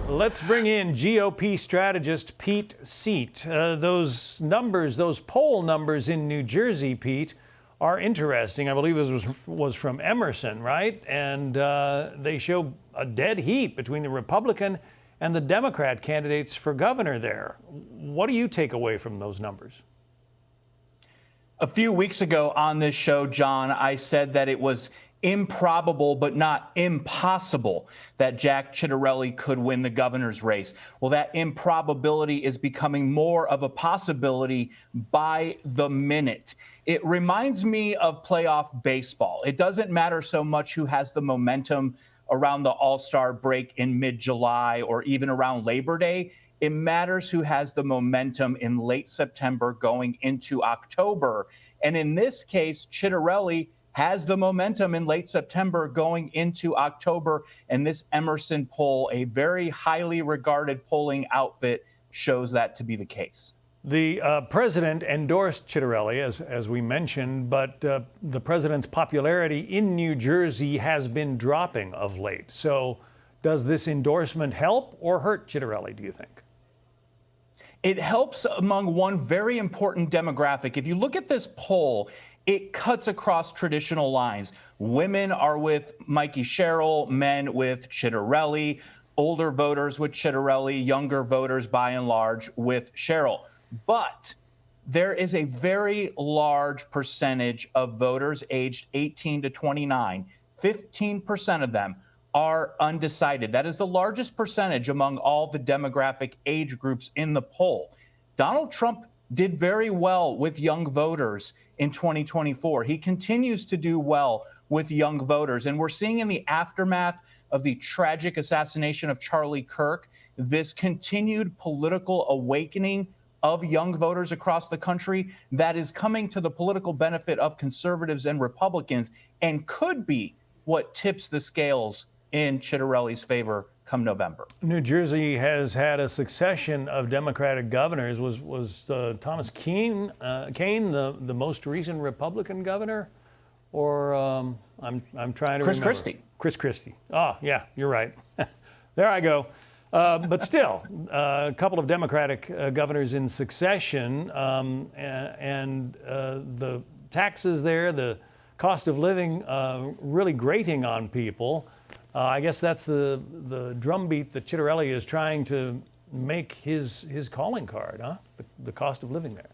Let's bring in GOP strategist Pete Seat. Those numbers, those poll numbers in New Jersey, Pete, are interesting. I believe this was from Emerson, right? And they show a dead heat between the Republican and the Democrat candidates for governor there. What do you take away from those numbers? A few weeks ago on this show, John, I said that it was improbable but not impossible that Jack Ciattarelli could win the governor's race. Well, that improbability is becoming more of a possibility by the minute. It reminds me of playoff baseball. It doesn't matter so much who has the momentum around the All-Star break in mid-July or even around Labor Day. It matters who has the momentum in late September going into October. And in this case, Ciattarelli has the momentum in late September going into October. And this Emerson poll, a very highly regarded polling outfit, shows that to be the case. The president endorsed Ciattarelli, as we mentioned, but the president's popularity in New Jersey has been dropping of late. So does this endorsement help or hurt Ciattarelli, do you think? It helps among one very important demographic. If you look at this poll, it cuts across traditional lines. Women are with Mikey Sherrill, men with Ciattarelli, older voters with Ciattarelli, younger voters by and large with Sherrill. But there is a very large percentage of voters aged 18 to 29. 15% of them are undecided. That is the largest percentage among all the demographic age groups in the poll. Donald Trump did very well with young voters in 2024. He continues to do well with young voters. And we're seeing in the aftermath of the tragic assassination of Charlie Kirk, this continued political awakening of young voters across the country that is coming to the political benefit of conservatives and Republicans and could be what tips the scales in Ciattarelli's favor come November. New Jersey has had a succession of Democratic governors. Was Thomas Kean the most recent Republican governor? Or I'm trying to Chris remember. Christie. Chris Christie. Oh, yeah, you're right. There I go. But still, a couple of Democratic governors in succession, and the taxes there, the cost of living really grating on people. I guess that's the drumbeat that Ciattarelli is trying to make his calling card, huh? The cost of living there.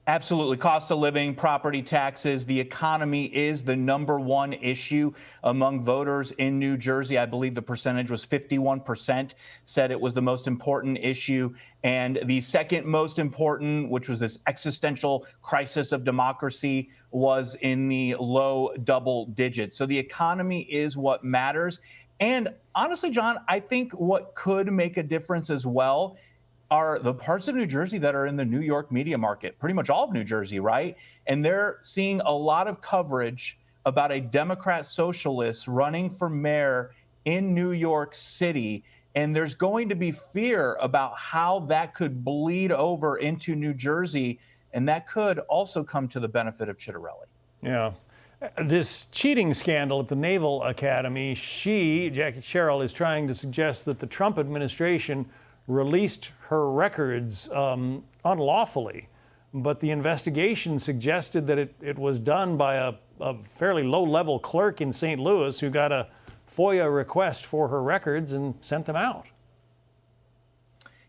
Absolutely. Cost of living, property taxes, the economy is the number one issue among voters in New Jersey. I believe the percentage was 51% said it was the most important issue. And the second most important, which was this existential crisis of democracy, was in the low double digits. So the economy is what matters. And honestly, John, I think what could make a difference as well are the parts of New Jersey that are in the New York media market, pretty much all of New Jersey, right? And they're seeing a lot of coverage about a Democrat socialist running for mayor in New York City. And there's going to be fear about how that could bleed over into New Jersey. And that could also come to the benefit of Ciattarelli. Yeah. This cheating scandal at the Naval Academy, Jackie Sherrill, is trying to suggest that the Trump administration released her records unlawfully, but the investigation suggested that it was done by a fairly low-level clerk in St. Louis who got a FOIA request for her records and sent them out.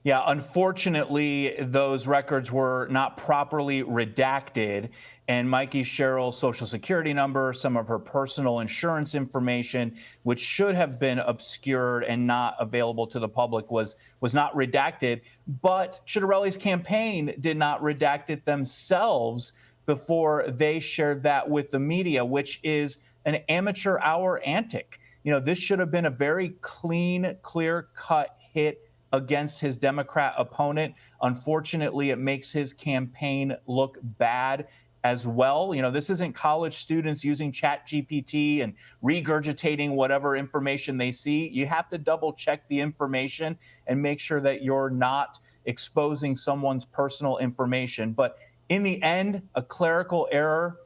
Yeah, unfortunately, those records were not properly redacted, and Mikey Sherrill's social security number, some of her personal insurance information, which should have been obscured and not available to the public, was not redacted. But Ciattarelli's campaign did not redact it themselves before they shared that with the media, which is an amateur hour antic. You know, this should have been a very clean, clear-cut hit against his Democrat opponent. Unfortunately, it makes his campaign look bad as well. You know, this isn't college students using ChatGPT and regurgitating whatever information they see. You have to double check the information and make sure that you're not exposing someone's personal information. But in the end, a clerical error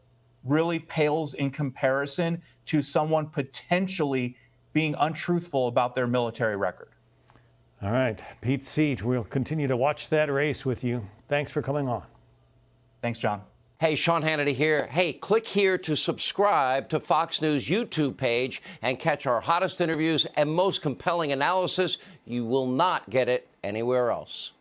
really pales in comparison to someone potentially being untruthful about their military record. All right, Pete Seat, we'll continue to watch that race with you. Thanks for coming on. Thanks, John. Hey, Sean Hannity here. Hey, click here to subscribe to Fox News YouTube page and catch our hottest interviews and most compelling analysis. You will not get it anywhere else.